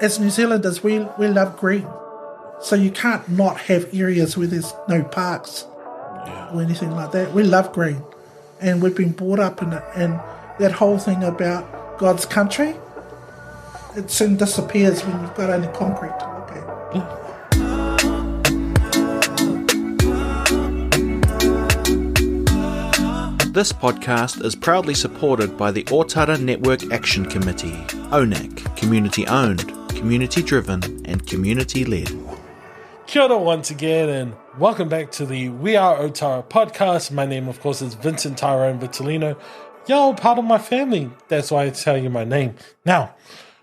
as New Zealanders, we love green. So you can't not have areas where there's no parks or anything like that. We love green. And we've been brought up in it. And that whole thing about God's country, it soon disappears when you've got only concrete to look at. Yeah. This podcast is proudly supported by the Ōtara Network Action Committee, ōNAC, community-owned, community-driven and community-led. Kia ora once again, and welcome back to the We Are Ōtara podcast. My name, of course, is Vincent Tyrone Vitolino. You're part of my family. That's why I tell you my name. Now,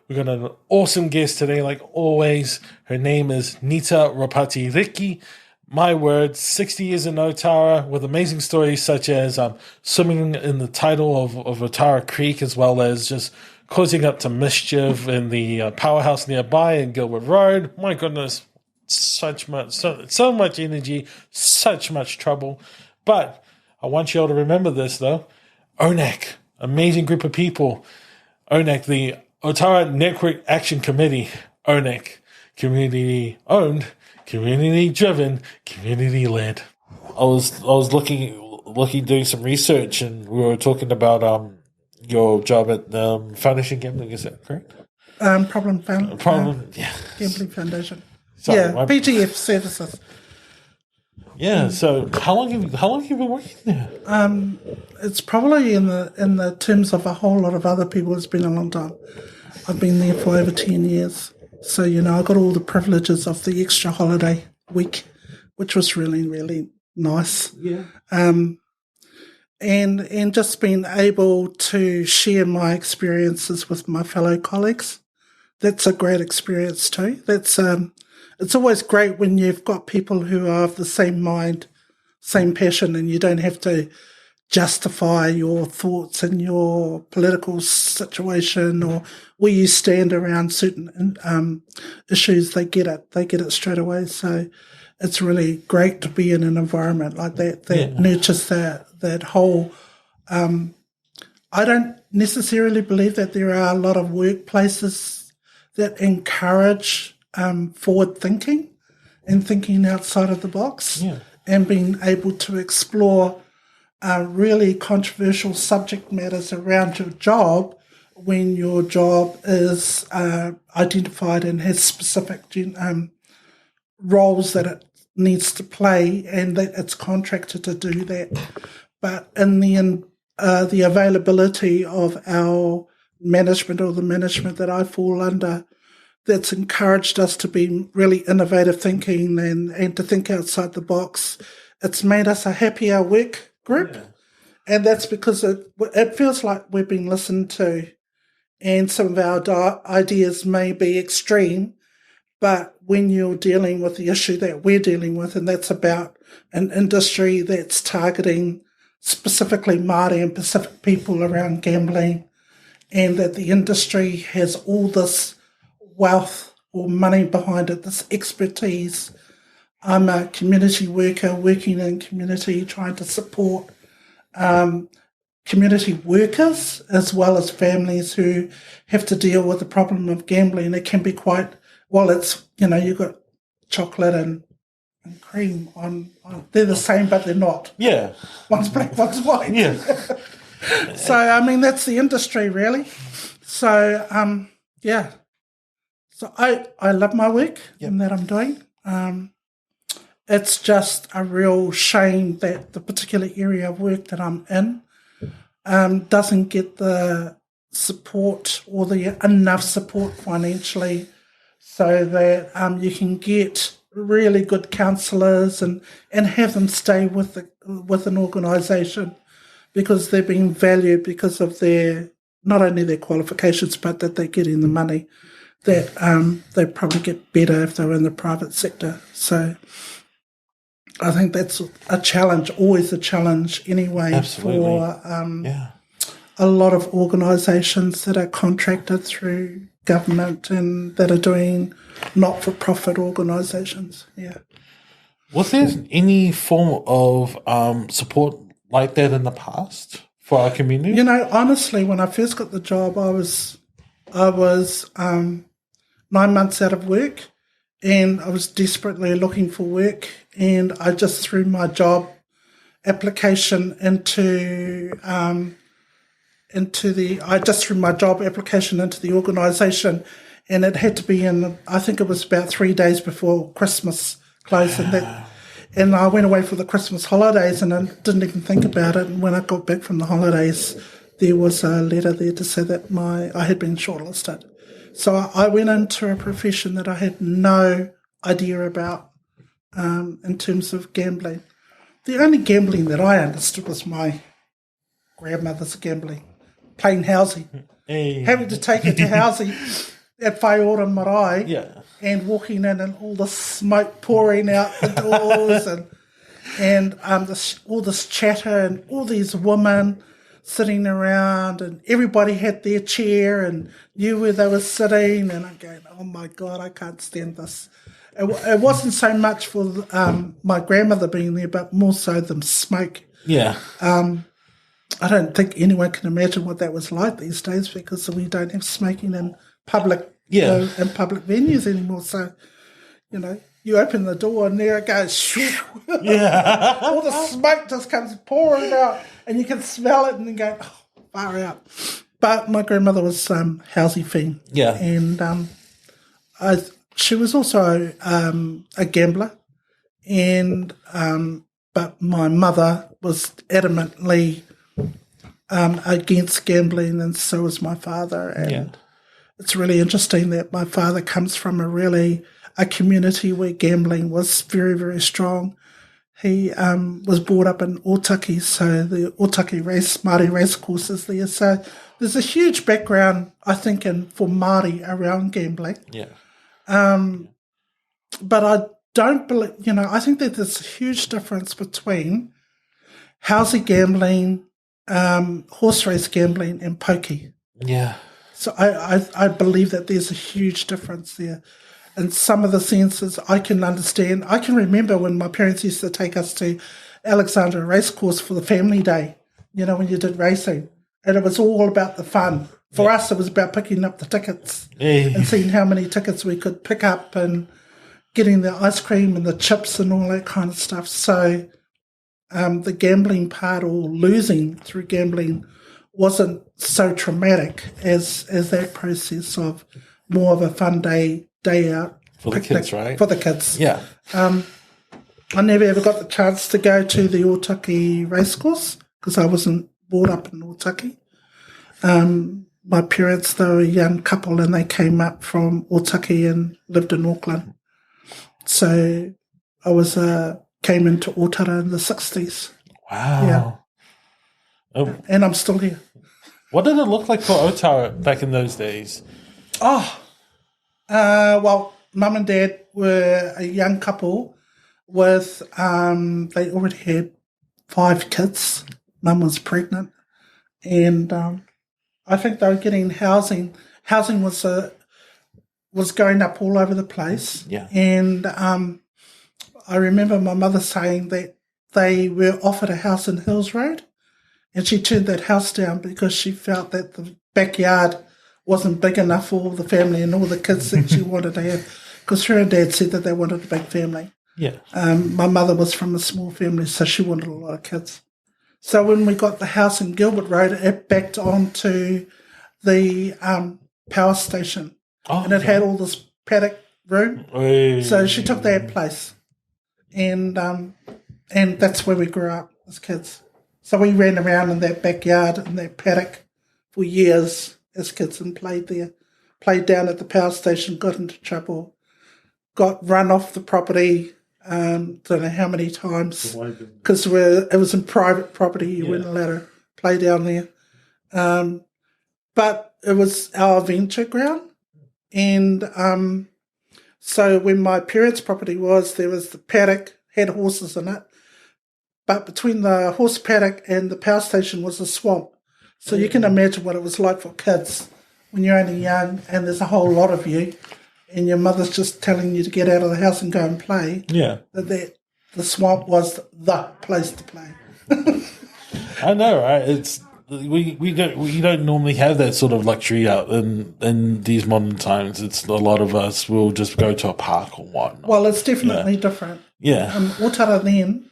we've got an awesome guest today, like always. Her name is Nita Ropata-Riki. My word, 60 years in Ōtara with amazing stories such as swimming in the tidal of Ōtara Creek, as well as just causing up to mischief in the powerhouse nearby in Gilbert Road. My goodness, so much energy, such much trouble. But I want you all to remember this, though. ōNAC, amazing group of people. ōNAC, the Ōtara Network Action Committee. ōNAC, community-owned, community-driven, community-led. I was looking, doing some research, and we were talking about your job at Foundation Gambling. Is that correct? Gambling Foundation. PGF services. Yeah. So how long have you been working there? It's probably in the terms of a whole lot of other people, it's been a long time. I've been there for over 10 years. So, I got all the privileges of the extra holiday week, which was really, really nice. Yeah. And just being able to share my experiences with my fellow colleagues. That's a great experience too. That's it's always great when you've got people who are of the same mind, same passion, and you don't have to justify your thoughts and your political situation or where you stand around certain issues. They get it straight away. So it's really great to be in an environment like that nurtures that whole. I don't necessarily believe that there are a lot of workplaces that encourage forward thinking and thinking outside of the box and being able to explore really controversial subject matters around your job when your job is identified and has specific roles that it needs to play and that it's contracted to do that. But in the availability of our management or the management that I fall under, that's encouraged us to be really innovative thinking and to think outside the box. It's made us a happier work group. Yeah. And that's because it feels like we've been listened to, and some of our ideas may be extreme, but when you're dealing with the issue that we're dealing with, and that's about an industry that's targeting specifically Māori and Pacific people around gambling, and that the industry has all this wealth or money behind it, this expertise. I'm a community worker working in community, trying to support community workers as well as families who have to deal with the problem of gambling. It can be quite, it's, you've got chocolate and cream on. They're the same, but they're not. Yeah. One's black, one's white. Yeah. So, that's the industry, really. So, So I love my work and that I'm doing. It's just a real shame that the particular area of work that I'm in doesn't get the support or enough support financially so that you can get really good counsellors and have them stay with an organisation because they're being valued because of not only their qualifications but that they're getting the money that they probably get better if they're in the private sector. So I think that's a challenge, always a challenge anyway. Absolutely. For a lot of organisations that are contracted through government and that are doing not-for-profit organisations. Yeah. Was there any form of support like that in the past for our community? Honestly, when I first got the job, I was 9 months out of work, and I was desperately looking for work, and I just threw my job application into the organisation, and it had to be in, I think it was about 3 days before Christmas closed, and I went away for the Christmas holidays, and I didn't even think about it. And when I got back from the holidays, there was a letter there to say that I had been shortlisted. So I went into a profession that I had no idea about in terms of gambling. The only gambling that I understood was my grandmother's gambling, playing housey, having to take it to housey at Whaiora Marae, and walking in and all the smoke pouring out the doors and all this chatter and all these women sitting around, and everybody had their chair and knew where they were sitting, and I'm going, oh my God, I can't stand this. It wasn't so much for my grandmother being there, but more so the smoke. Yeah. I don't think anyone can imagine what that was like these days, because we don't have smoking in public in public venues anymore. So, you open the door and there it goes. Shoo. Yeah. All the smoke just comes pouring out, and you can smell it, and you go, oh, far out. But my grandmother was housey fiend. Yeah. And she was also a gambler, and but my mother was adamantly against gambling, and so was my father. And it's really interesting that my father comes from a community where gambling was very, very strong. He was brought up in Ōtaki, so the Ōtaki Māori race courses there. So there's a huge background, I think, for Māori around gambling. Yeah. But I don't believe, I think that there's a huge difference between housey gambling, horse race gambling, and pokey. Yeah. So I believe that there's a huge difference there. And some of the senses I can understand. I can remember when my parents used to take us to Alexandra Racecourse for the family day, when you did racing. And it was all about the fun. For us, it was about picking up the tickets and seeing how many tickets we could pick up and getting the ice cream and the chips and all that kind of stuff. So the gambling part, or losing through gambling, wasn't so traumatic as that process of more of a fun day out. For the kids, right? For the kids. Yeah. I never ever got the chance to go to the Ōtaki racecourse because I wasn't brought up in Ōtaki. My parents, they were a young couple, and they came up from Ōtaki and lived in Auckland. So I came into Ōtara in the 60s. Wow. Yeah. And I'm still here. What did it look like for Ōtara back in those days? Well, Mum and Dad were a young couple with, they already had 5 kids. Mum was pregnant, and I think they were getting housing. Housing was going up all over the place. Yeah. And I remember my mother saying that they were offered a house in Hills Road, and she turned that house down because she felt that the backyard wasn't big enough for all the family and all the kids that she wanted to have, because her and Dad said that they wanted a big family. Yeah. My mother was from a small family, so she wanted a lot of kids. So when we got the house in Gilbert Road, it backed onto the power station, and it had all this paddock room. So she took that place, and that's where we grew up as kids. So we ran around in that backyard in that paddock for years as kids and played there. Played down at the power station, got into trouble, got run off the property, don't know how many times, because it was in private property. You weren't allowed to play down there. But it was our venture ground. And so when my parents' property was, there was the paddock, had horses in it, but between the horse paddock and the power station was a swamp. So you can imagine what it was like for kids when you're only young and there's a whole lot of you, and your mother's just telling you to get out of the house and go and play. Yeah. That the swamp was the place to play. I know, right? we don't normally have that sort of luxury out in these modern times. It's a lot of us will just go to a park or whatnot. Well, it's definitely different. Yeah. Ōtara then,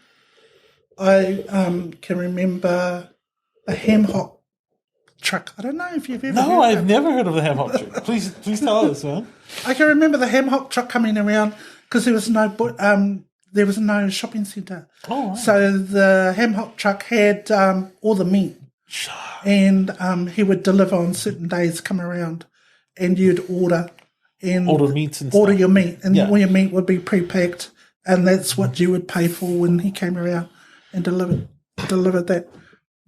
I can remember a ham hock truck. I don't know if you've ever heard No, of I've it. never heard of the ham hock truck. Please tell us, man. I can remember the ham hock truck coming around because there was no shopping centre. Oh, right. So the ham hock truck had all the meat. And he would deliver on certain days, come around, and you'd order meats and order stuff. your meat, and Yeah. all your meat would be pre-packed, and that's what you would pay for when he came around and delivered that.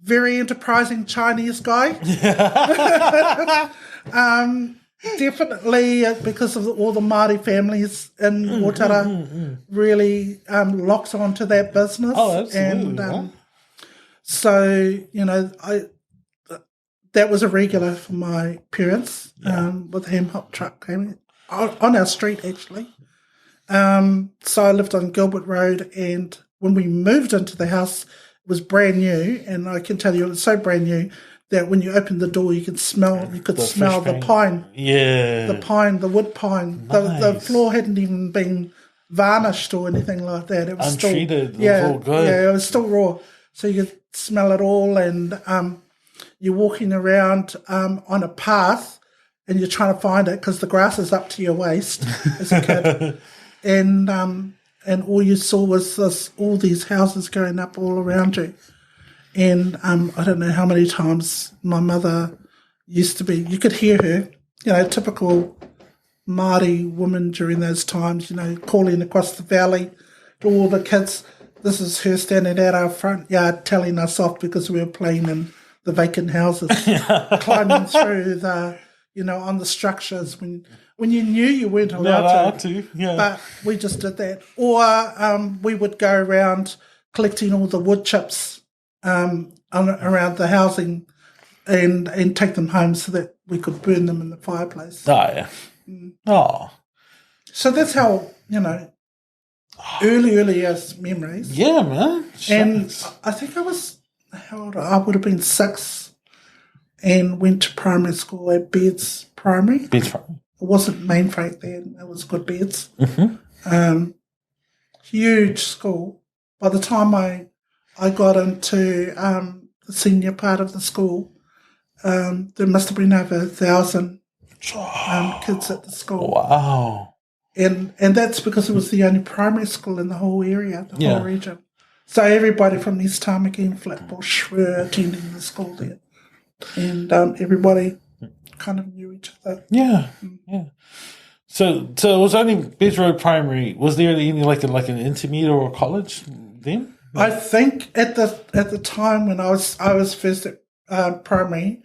Very enterprising Chinese guy. Definitely because of all the Māori families in Ōtara, really locks onto that business. Oh, absolutely. And so, that was a regular for my parents with the ham hock truck came on our street, actually. So I lived on Gilbert Road, and when we moved into the house, it was brand new, and I can tell you it was so brand new that when you opened the door, you could smell the pine. Yeah. The wood pine. The floor hadn't even been varnished or anything like that. It was untreated. Still, yeah, it was all good. Yeah, it was still raw. So you could smell it all, and you're walking around on a path, and you're trying to find it because the grass is up to your waist as a kid, and all you saw was all these houses going up all around you, and I don't know how many times my mother used to be. You could hear her, typical Māori woman during those times, calling across the valley to all the kids. This is her standing out our front yard telling us off because we were playing in the vacant houses, climbing through the, on the structures when you knew you weren't allowed to. Yeah. But we just did that. Or we would go around collecting all the wood chips around the housing and take them home so that we could burn them in the fireplace. Oh, yeah. Oh. So that's how, earliest memories. Yeah, man. And Shucks. I think how old? I would have been 6 and went to primary school at Beds Primary. Beds Primary. It wasn't Mainfreight then, it was Good Beds. Mm-hmm. Huge school. By the time I got into the senior part of the school, there must have been over 1,000 kids at the school. Wow. And that's because it was the only primary school in the whole area, the whole region. So everybody from East Tamaki and Flatbush were attending the school there. And everybody kind of knew each other. Yeah, yeah. So it was only Beds Road Primary. Was there any like an intermediate or a college then? I think at the time when I was first at primary,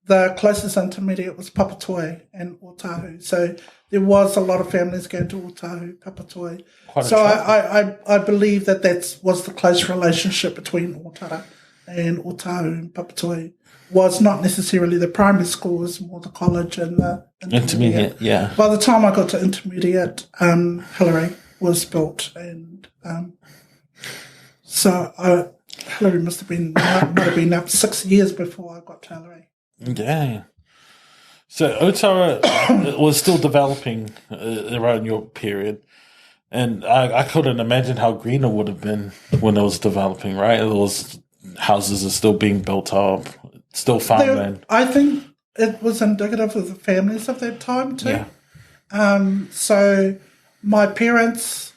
the closest intermediate was Papatoe and Otahu. So there was a lot of families going to Otahu, Papatoe. So I believe that was the close relationship between Ōtara and Otahu and Papatoe. Was not necessarily the primary school, it was more the college and the intermediate. Yeah. By the time I got to intermediate, Hillary was built, and so Hillary might have been up 6 years before I got to Hillary. Yeah. So Ōtara was still developing around your period, and I couldn't imagine how green it would have been when it was developing. Right, those houses are still being built up. Still farmland. I think it was indicative of the families of that time too. Yeah. So my parents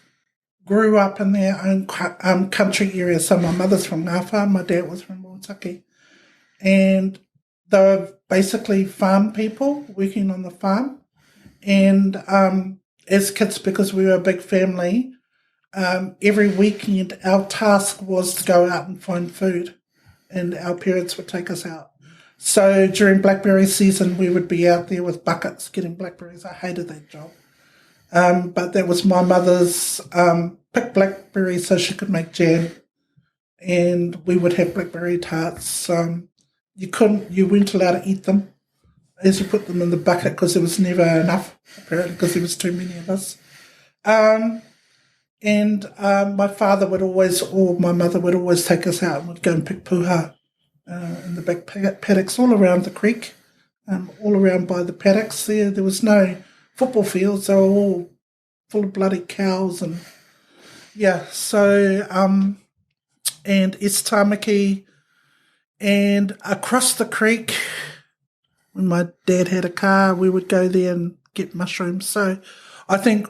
grew up in their own country area. So my mother's from Ngāwha, my dad was from Mōtaki. And they were basically farm people working on the farm. And as kids, because we were a big family, every weekend our task was to go out and find food. And our parents would take us out. So during blackberry season, we would be out there with buckets getting blackberries. I hated that job. But that was my mother's pick blackberries so she could make jam. And we would have blackberry tarts. You weren't allowed to eat them as you put them in the bucket because there was never enough, apparently, because there was too many of us. And my father would always, or my mother would always take us out and we'd go and pick puha in the back paddocks all around the creek, all around by the paddocks there. There was no football fields. They were all full of bloody cows and, yeah. So, and East Tamaki, and across the creek, when my dad had a car, we would go there and get mushrooms. So I think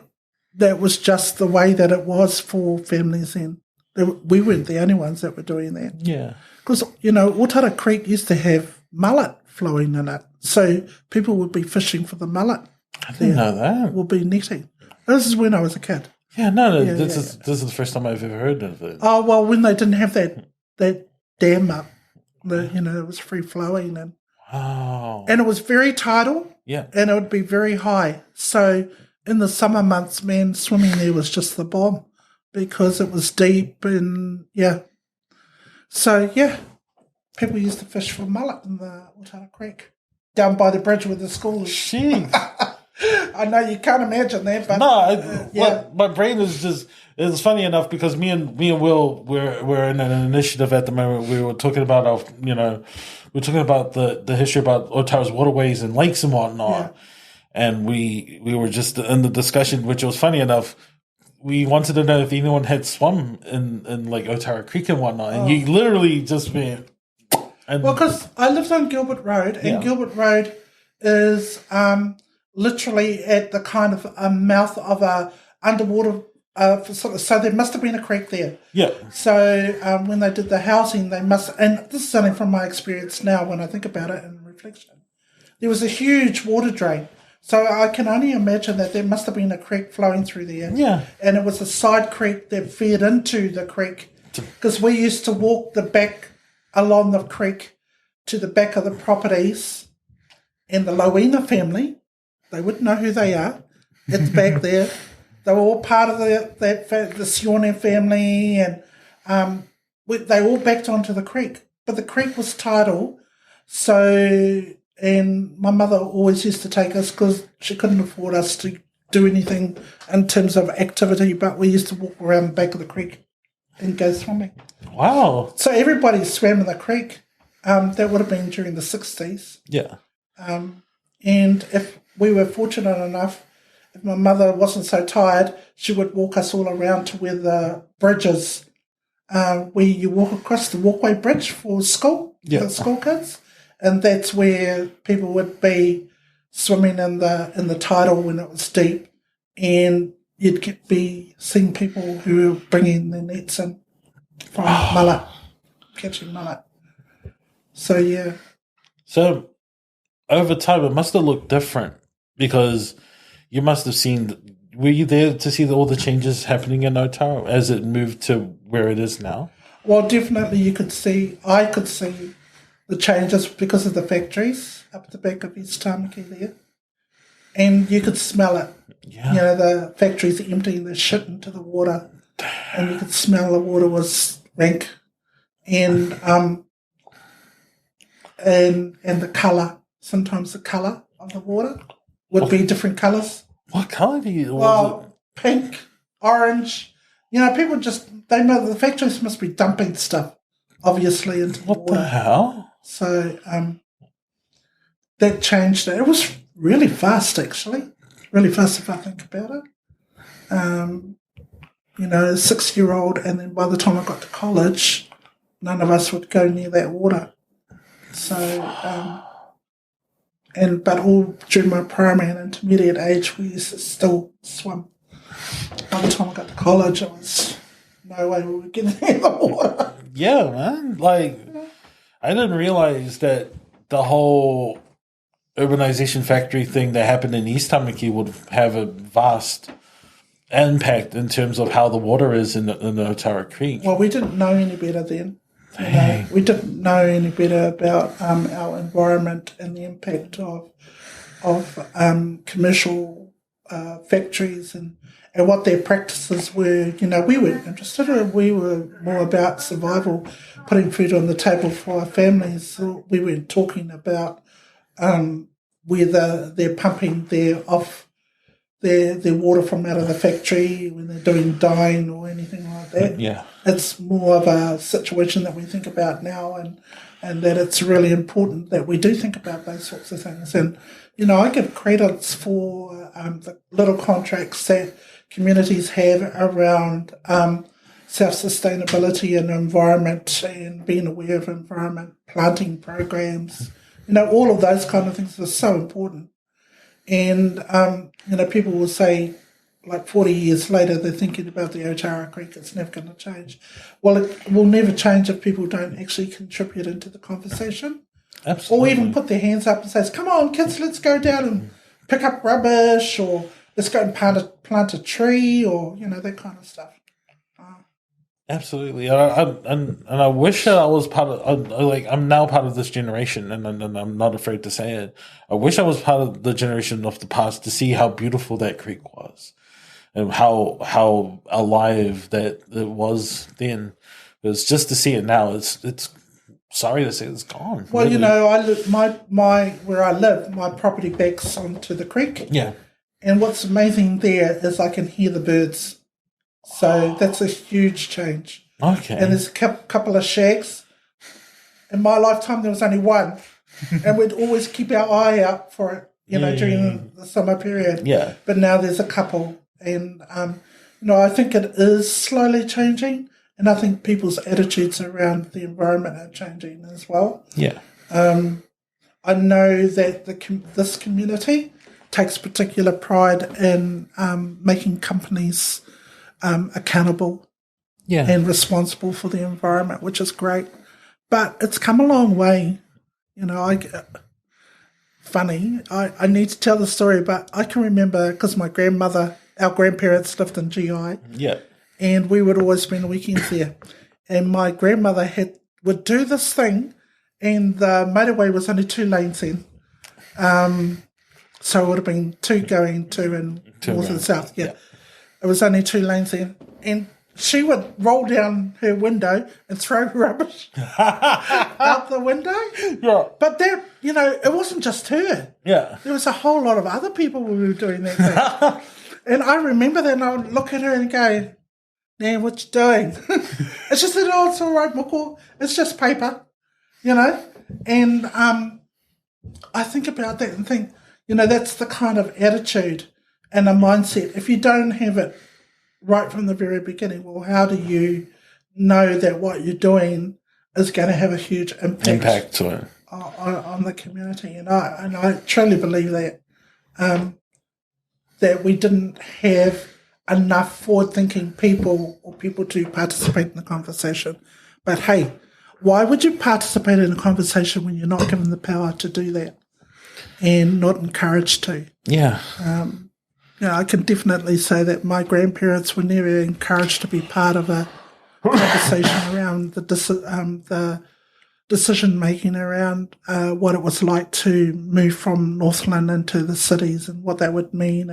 that was just the way that it was for families then. We weren't the only ones that were doing that. Yeah. Because, Ōtara Creek used to have mullet flowing in it. So people would be fishing for the mullet. I didn't know that. Would be netting. This is when I was a kid. Yeah, this is the first time I've ever heard of it. Oh, well, when they didn't have that dam up, it was free flowing. And it was very tidal. Yeah. And it would be very high. So in the summer months, man, swimming there was just the bomb because it was deep and, yeah. So, yeah, people used to fish for mullet in the Ōtara Creek down by the bridge with the schools. Jeez. I know you can't imagine that, but my brain is just. It's funny enough because me and Will we're in an initiative at the moment. We were talking about the history about Ōtara's waterways and lakes and whatnot, and we were just in the discussion, which was funny enough. We wanted to know if anyone had swum in like Ōtara Creek and whatnot, and you literally just went. Because I lived on Gilbert Road, and Gilbert Road is literally at the kind of mouth of a underwater facility. So there must have been a creek there. Yeah. So when they did the housing, they must, and this is only from my experience now when I think about it in reflection, there was a huge water drain. So I can only imagine that there must have been a creek flowing through there. Yeah. And it was a side creek that fed into the creek because we used to walk the back along the creek to the back of the properties, and the Loina family, they wouldn't know who they are. It's back there. They were all part of the Sione family, and they all backed onto the creek. But the creek was tidal, and my mother always used to take us because she couldn't afford us to do anything in terms of activity, but we used to walk around the back of the creek and go swimming. Wow. So everybody swam in the creek. That would have been during the 60s. Yeah. And if we were fortunate enough, if my mother wasn't so tired, she would walk us all around to where the bridge is, where you walk across the walkway bridge for school, for school kids. And that's where people would be swimming in the tidal when it was deep. And you'd be seeing people who were bringing their nets in from mullet, catching mullet. So, yeah. So, over time, it must have looked different because you must have seen. Were you there to see all the changes happening in Ōtara as it moved to where it is now? Well, definitely I could see the changes because of the factories up the back of East Tamaki there. And you could smell it. Yeah. The factories emptying the shit into the water, and you could smell the water was rank. And and the colour, sometimes the colour of the water would be different colours. What colour do you? Well, pink, orange. People they know the factories must be dumping stuff, obviously, into the water. What the hell? So that changed it. It was really fast, actually. Really fast if I think about it. 6-year-old, and then by the time I got to college, none of us would go near that water. So, but all during my primary and intermediate age, we used to still swim. By the time I got to college, it was no way we were getting near the water. Yeah, man. I didn't realize that the whole urbanization factory thing that happened in East Tamaki would have a vast impact in terms of how the water is in the Ōtara Creek. Well, we didn't know any better then. We didn't know any better about our environment and the impact of commercial factories and what their practices were. We weren't interested. We were more about survival, putting food on the table for our families. So we weren't talking about whether they're pumping their water from out of the factory when they're doing dyeing or anything like that. Yeah. It's more of a situation that we think about now, and and that it's really important that we do think about those sorts of things. And, I give credits for the little contracts that communities have around self-sustainability and environment and being aware of environment, planting programs, all of those kind of things are so important. And, people will say, like 40 years later, they're thinking about the Ōtara Creek, it's never going to change. Well, it will never change if people don't actually contribute into the conversation. Absolutely. Or even put their hands up and say, come on, kids, let's go down and pick up rubbish, or let's go and plant a tree, or, that kind of stuff. Absolutely. And I wish that I was part of, I'm now part of this generation, and I'm not afraid to say it. I wish I was part of the generation of the past to see how beautiful that creek was. And how alive that it was then. Because just to see it now, it's sorry to say it's gone. Well, really. I live, where I live, my property backs onto the creek. Yeah. And what's amazing there is I can hear the birds. So that's a huge change. Okay. And there's a couple of shags. In my lifetime, there was only one. And we'd always keep our eye out for it, during the summer period. Yeah. But now there's a couple. And, I think it is slowly changing, and I think people's attitudes around the environment are changing as well. Yeah. I know that this community takes particular pride in making companies accountable and responsible for the environment, which is great. But it's come a long way. Funny, I need to tell the story, but I can remember because our grandparents lived in GI. Yeah. And we would always spend weekends there. And my grandmother would do this thing, and the motorway was only 2 lanes then. So it would have been 2 going to and north and south. Yeah. It was only 2 lanes then. And she would roll down her window and throw rubbish out the window. Yeah. But that, it wasn't just her. Yeah. There was a whole lot of other people who were doing that thing. And I remember that, and I would look at her and go, Nan, what you doing? And she said, it's all right, Moko. It's just paper, And I think about that and think, that's the kind of attitude and a mindset. If you don't have it right from the very beginning, well, how do you know that what you're doing is going to have a huge impact to it on the community? And I truly believe that. That we didn't have enough forward-thinking people or people to participate in the conversation. But hey, why would you participate in a conversation when you're not given the power to do that and not encouraged to? Yeah. I can definitely say that my grandparents were never encouraged to be part of a conversation around the decision-making around what it was like to move from Northland into the cities and what that would mean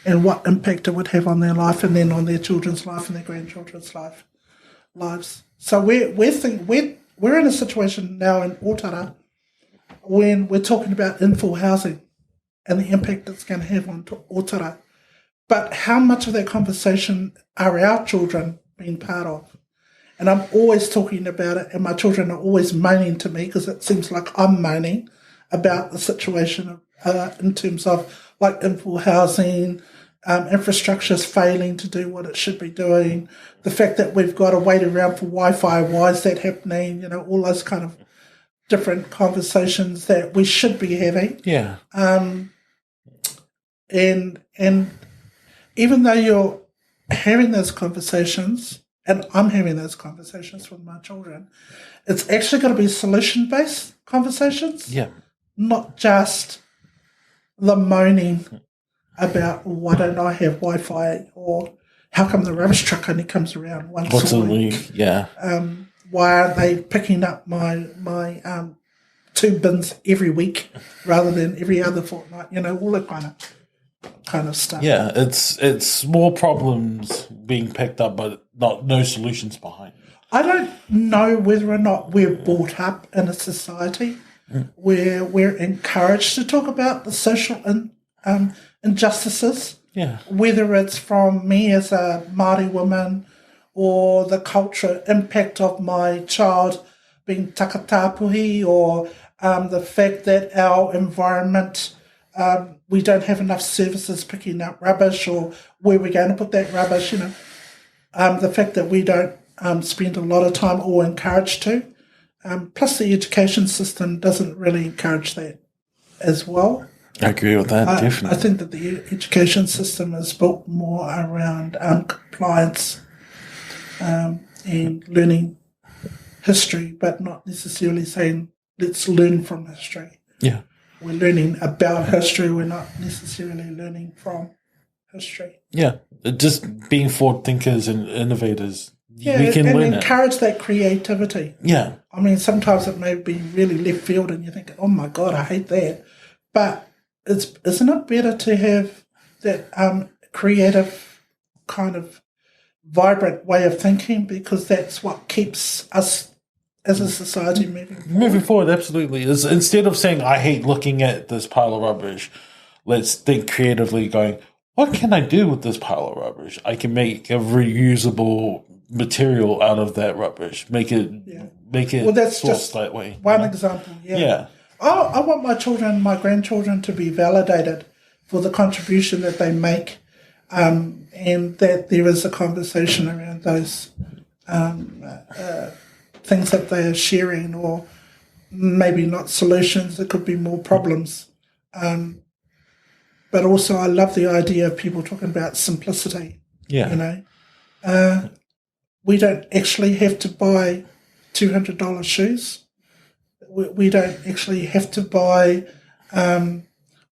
and what impact it would have on their life and then on their children's life and their grandchildren's lives. So we're in a situation now in Ōtara when we're talking about infill housing and the impact it's going to have on Ōtara. But how much of that conversation are our children being part of? And I'm always talking about it, and my children are always moaning to me because it seems like I'm moaning about the situation in terms of like infill housing, infrastructure is failing to do what it should be doing, the fact that we've got to wait around for Wi-Fi, why is that happening, all those kind of different conversations that we should be having. Yeah. And even though you're having those conversations, and I'm having those conversations with my children, it's actually got to be solution-based conversations. Yeah. Not just the moaning about why don't I have Wi-Fi or how come the rubbish truck only comes around once a week. Yeah. Why aren't they picking up my 2 bins every week rather than every other fortnight? All that kind of stuff. Yeah, it's more problems being picked up, but no solutions behind. I don't know whether or not we're brought up in a society where we're encouraged to talk about the social injustices. Yeah. Whether it's from me as a Māori woman or the cultural impact of my child being takatapuhi, or the fact that our environment, we don't have enough services picking up rubbish, or where we're going to put that rubbish, the fact that we don't spend a lot of time or encourage to. Plus the education system doesn't really encourage that as well. I agree with that, definitely. I think that the education system is built more around compliance and learning history, but not necessarily saying, let's learn from history. Yeah. We're learning about history, we're not necessarily learning from history. Yeah, just being forward thinkers and innovators. Yeah, we can and learn encourage that creativity. Yeah. I mean, sometimes it may be really left field and you think, oh my God, I hate that. But isn't it better to have that creative kind of vibrant way of thinking, because that's what keeps us as a society moving forward. Absolutely. Instead of saying, I hate looking at this pile of rubbish, let's think creatively, going, what can I do with this pile of rubbish? I can make a reusable material out of that rubbish. Make it well, that's just that way. One example. Yeah. I want my children, my grandchildren, to be validated for the contribution that they make, and that there is a conversation around those things that they are sharing, or maybe not solutions. It could be more problems. But also, I love the idea of people talking about simplicity. Yeah. We don't actually have to buy $200 shoes. We don't actually have to buy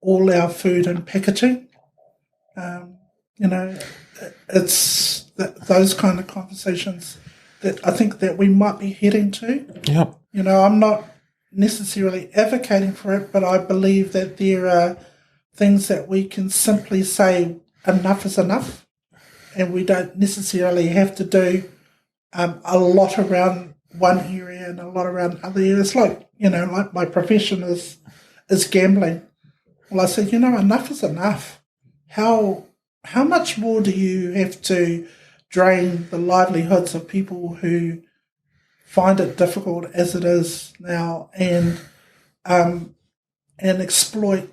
all our food and packaging. It's those kind of conversations that I think that we might be heading to. Yep. I'm not necessarily advocating for it, but I believe that there are things that we can simply say enough is enough, and we don't necessarily have to do a lot around one area and a lot around other areas. Like my profession is gambling. Well, I said, enough is enough. How much more do you have to drain the livelihoods of people who find it difficult as it is now, and exploit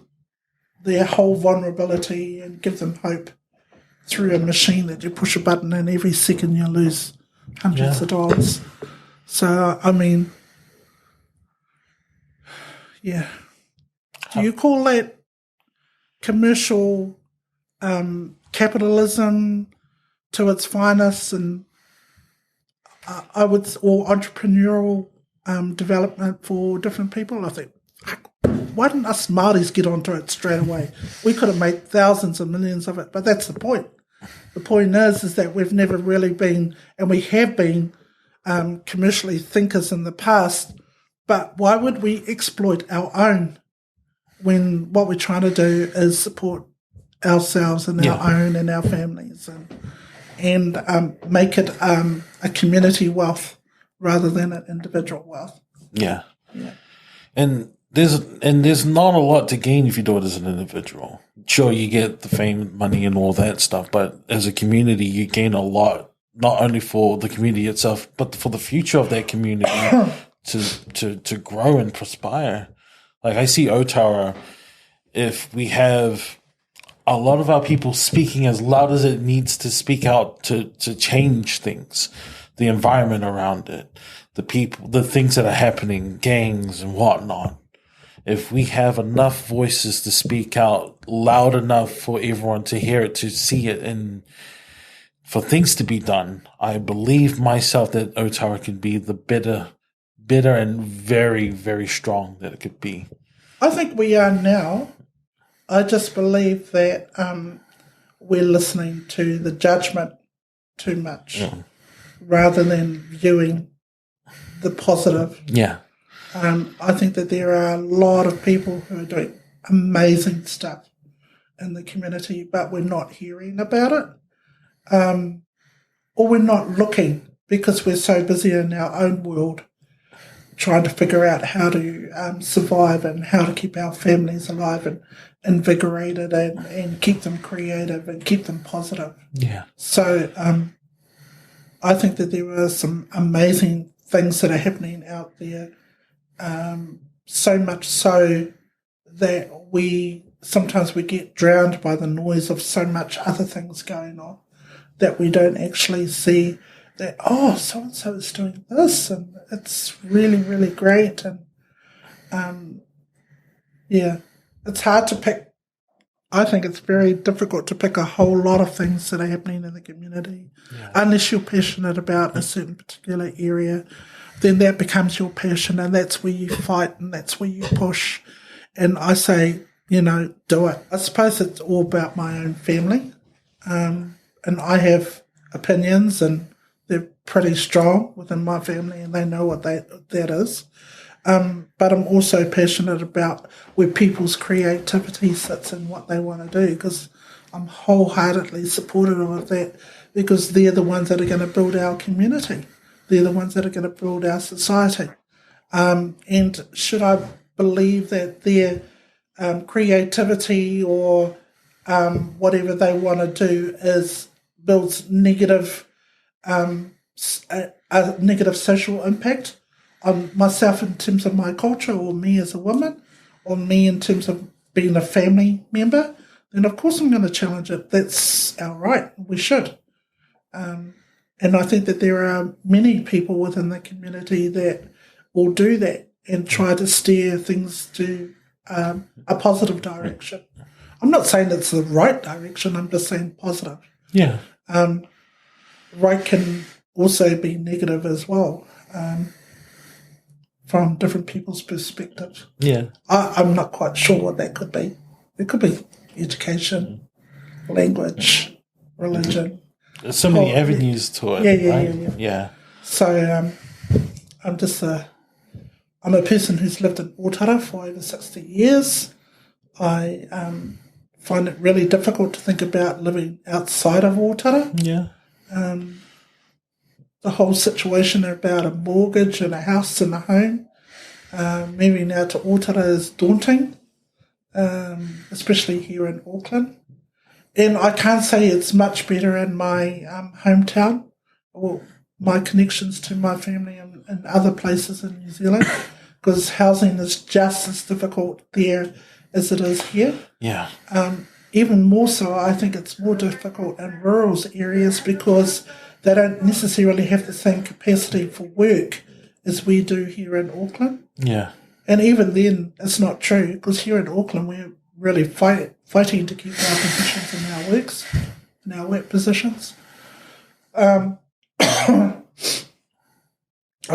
their whole vulnerability and give them hope through a machine that you push a button and every second you lose hundreds of dollars. So, I mean, yeah. Do you call that commercial capitalism to its finest, and or entrepreneurial development for different people? I think, why didn't us Māoris get onto it straight away? We could have made thousands of millions of it, but that's the point. The point is that we've never really been, and we have been commercially thinkers in the past, but why would we exploit our own when what we're trying to do is support ourselves and our own and our families, and make it a community wealth rather than an individual wealth. Yeah. And there's not a lot to gain if you do it as an individual. Sure, you get the fame, money, and all that stuff, but as a community, you gain a lot, not only for the community itself, but for the future of that community to grow and perspire. Like, I see Ōtara, if we have a lot of our people speaking as loud as it needs to speak out to change things, the environment around it, the people, the things that are happening, gangs and whatnot. If we have enough voices to speak out loud enough for everyone to hear it, to see it, and for things to be done, I believe myself that Ōtara could be the better and very, very strong that it could be. I think we are now. I just believe that we're listening to the judgment too much rather than viewing the positive. Yeah. I think that there are a lot of people who are doing amazing stuff in the community, but we're not hearing about it. Or we're not looking because we're so busy in our own world trying to figure out how to survive and how to keep our families alive and invigorated and keep them creative and keep them positive. Yeah. So I think that there are some amazing things that are happening out there, so much so that sometimes we get drowned by the noise of so much other things going on that we don't actually see that, oh, so-and-so is doing this and it's really, really great. And, it's hard to pick. I think it's very difficult to pick a whole lot of things that are happening in the community. Unless you're passionate about a certain particular area, then that becomes your passion, and that's where you fight and that's where you push. And I say, do it. I suppose it's all about my own family. And I have opinions, and they're pretty strong within my family, and they know what that is. But I'm also passionate about where people's creativity sits and what they want to do, because I'm wholeheartedly supportive of that, because they're the ones that are going to build our community. They're the ones that are going to build our society. And should I believe that their creativity or whatever they want to do builds negative a negative social impact on myself in terms of my culture, or me as a woman, or me in terms of being a family member, then of course I'm going to challenge it. That's our right. We should. And I think that there are many people within the community that will do that and try to steer things to a positive direction. I'm not saying it's the right direction, I'm just saying positive. Yeah. Right can also be negative as well, from different people's perspectives. Yeah. I'm not quite sure what that could be. It could be education, language, religion. There's so many avenues to it. Yeah. So I'm a person who's lived in Ōtara for over 60 years. I find it really difficult to think about living outside of Ōtara. Yeah. The whole situation about a mortgage and a house and a home, moving out to Ōtara is daunting, especially here in Auckland. And I can't say it's much better in my hometown, or my connections to my family in other places in New Zealand, because housing is just as difficult there as it is here. Yeah. Even more so, I think it's more difficult in rural areas, because they don't necessarily have the same capacity for work as we do here in Auckland. Yeah. And even then, it's not true, because here in Auckland, we're really fighting to keep our positions in our works, in our work positions. I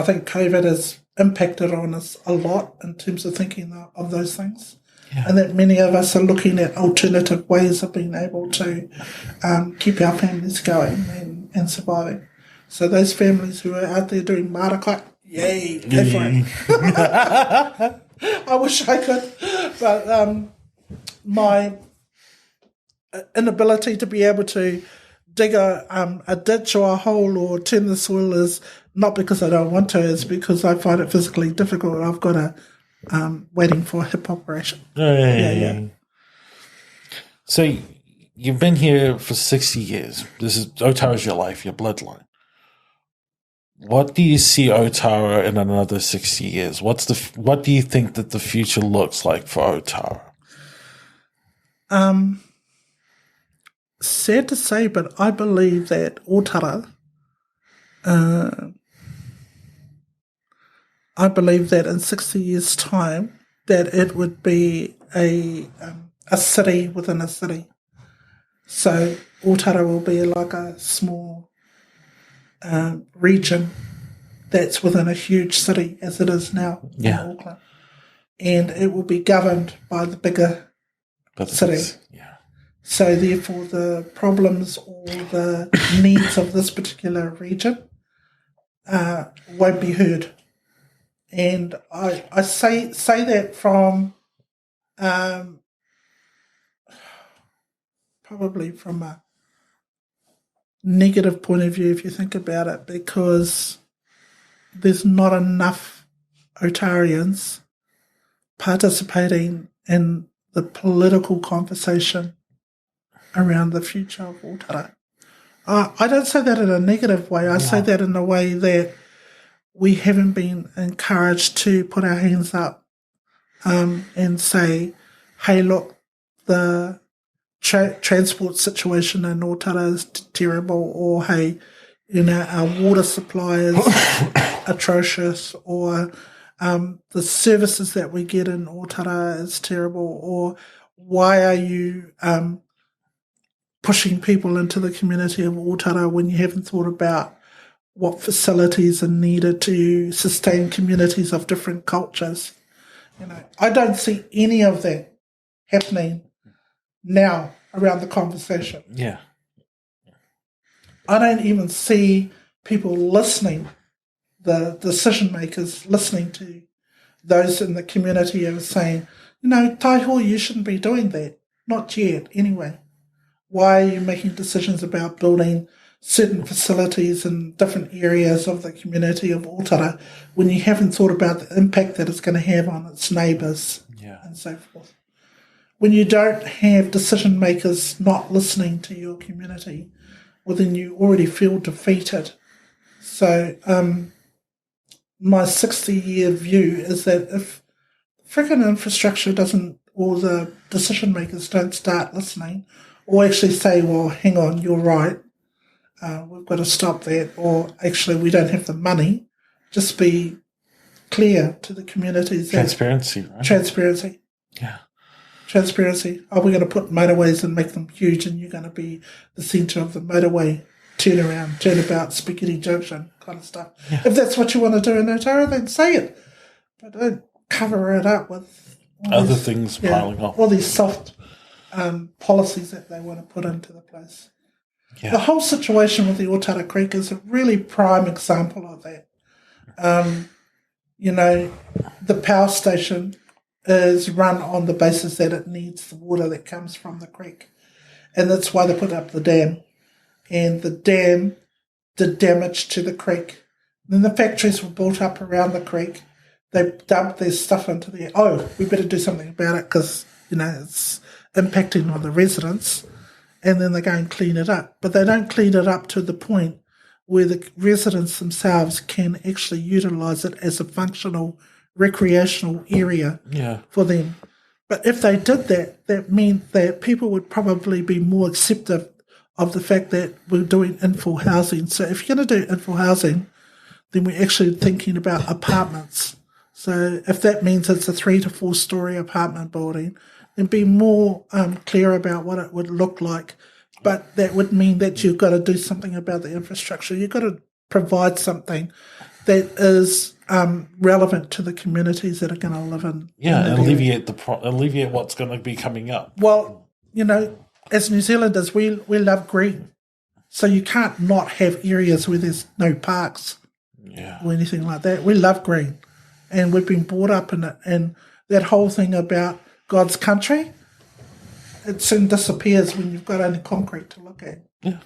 think COVID has impacted on us a lot in terms of thinking of those things. Yeah. And that many of us are looking at alternative ways of being able to keep our families going and surviving. So those families who are out there doing marakai, yay, go for it. I wish I could, but my inability to be able to dig a ditch or a hole or turn the soil is not because I don't want to, it's because I find it physically difficult. I've got waiting for a hip operation. Yeah. So you've been here for 60 years. Ōtara's your life, your bloodline. What do you see Ōtara in another 60 years? What do you think that the future looks like for Ōtara? Sad to say, but I believe that Ōtara, I believe that in 60 years' time, that it would be a city within a city. So Ōtara will be like a small region that's within a huge city, as it is now in Auckland. And it will be governed by the bigger city. Yeah. So therefore the problems or the needs of this particular region won't be heard. And I say that from probably from a negative point of view, if you think about it, because there's not enough Ōtarians participating in the political conversation around the future of Ōtara. I don't say that in a negative way. I say that in a way that we haven't been encouraged to put our hands up and say, hey, look, the transport situation in Ōtara is terrible, or hey, our water supply is atrocious, or the services that we get in Ōtara is terrible, or why are you pushing people into the community of Ōtara when you haven't thought about what facilities are needed to sustain communities of different cultures. I don't see any of that happening now around the conversation. Yeah. I don't even see people listening, the decision makers listening to those in the community who are saying, Taiho, you shouldn't be doing that. Not yet, anyway. Why are you making decisions about building certain facilities in different areas of the community of Ōtara when you haven't thought about the impact that it's going to have on its neighbours and so forth? When you don't have decision makers not listening to your community, well, then you already feel defeated. So my 60-year view is that if freaking infrastructure doesn't, or the decision makers don't start listening, or actually say, well, hang on, you're right, we've got to stop that, or actually we don't have the money, just be clear to the communities. Transparency, right? Transparency. Yeah. Transparency. Are we going to put motorways and make them huge, and you're going to be the centre of the motorway turnabout, spaghetti junction kind of stuff? Yeah. If that's what you want to do in Ōtara, then say it. But don't cover it up with other things piling up. All these soft policies that they want to put into the place. Yeah. The whole situation with the Ōtara Creek is a really prime example of that. The power station is run on the basis that it needs the water that comes from the creek. And that's why they put up the dam. And the dam did damage to the creek. Then the factories were built up around the creek. They dumped their stuff into there. Oh, we better do something about it because, it's impacting on the residents. And then they go and clean it up. But they don't clean it up to the point where the residents themselves can actually utilise it as a functional recreational area for them. But if they did that, that meant that people would probably be more accepting of the fact that we're doing infill housing. So if you're going to do infill housing, then we're actually thinking about apartments. So if that means it's a 3 to 4 story apartment building, then be more clear about what it would look like. But that would mean that you've got to do something about the infrastructure. You've got to provide something that is relevant to the communities that are going to live in. Yeah, alleviate what's going to be coming up. Well, as New Zealanders, we love green. So you can't not have areas where there's no parks or anything like that. We love green. And we've been brought up in it. And that whole thing about God's country, it soon disappears when you've got only concrete to look at. Yeah.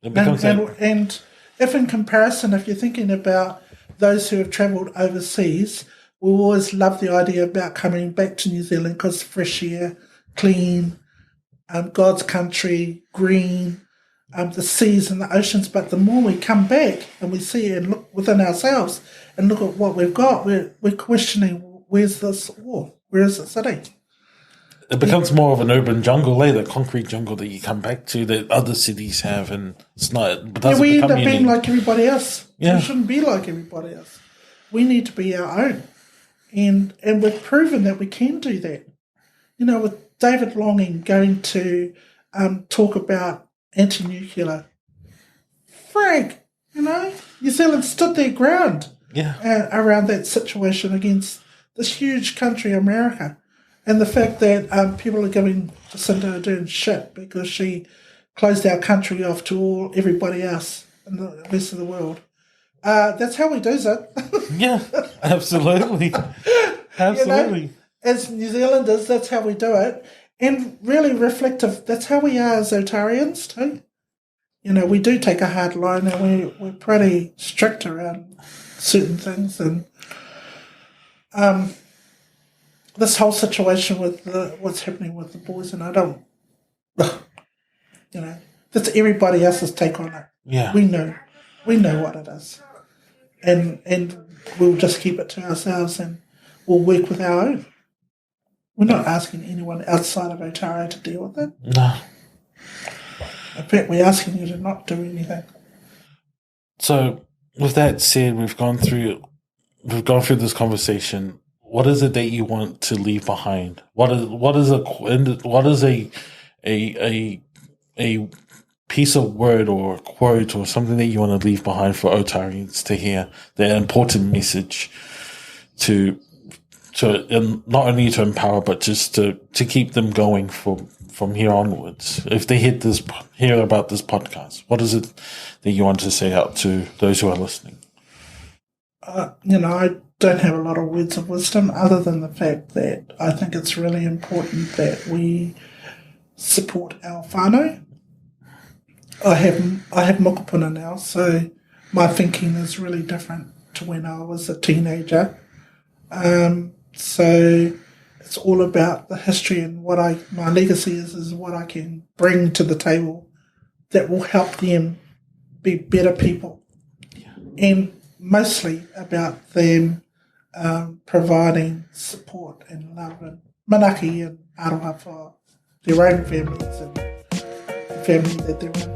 It becomes and if in comparison, if you're thinking about those who have travelled overseas, we always love the idea about coming back to New Zealand because fresh air, clean, God's country, green, the seas and the oceans. But the more we come back and we see and look within ourselves and look at what we've got, we're questioning, where's this war? Where is it sitting? It becomes more of an urban jungle, the concrete jungle that you come back to that other cities have, and it's not. But we end up being like everybody else. Yeah. We shouldn't be like everybody else. We need to be our own, and we've proven that we can do that. With David Longing going to talk about anti-nuclear, Frank, New Zealand stood their ground around that situation against this huge country, America. And the fact that people are giving Jacinda Ardern shit because she closed our country off to everybody else in the rest of the world. That's how we do it. Yeah, absolutely. Absolutely. As New Zealanders, that's how we do it. And really reflective, that's how we are as Ōtarians too. We do take a hard line and we're pretty strict around certain things. And this whole situation with what's happening with the boys, and I don't, that's everybody else's take on it. Yeah. We know what it is. and we'll just keep it to ourselves and we'll work with our own. We're not asking anyone outside of Ōtara to deal with it. No. In fact, we're asking you to not do anything. So, with that said, we've gone through this conversation. What is it that you want to leave behind? What is a piece of word or a quote or something that you want to leave behind for Ōtarians to hear? The important message to not only to empower, but just to keep them going from here onwards. If they hear about this podcast, what is it that you want to say out to those who are listening? I don't have a lot of words of wisdom other than the fact that I think it's really important that we support our whānau. I have mokopuna now, so my thinking is really different to when I was a teenager. So it's all about the history and my legacy is what I can bring to the table that will help them be better people. And mostly about them providing support and love and manaki and aroha for their own families and the family that they're in.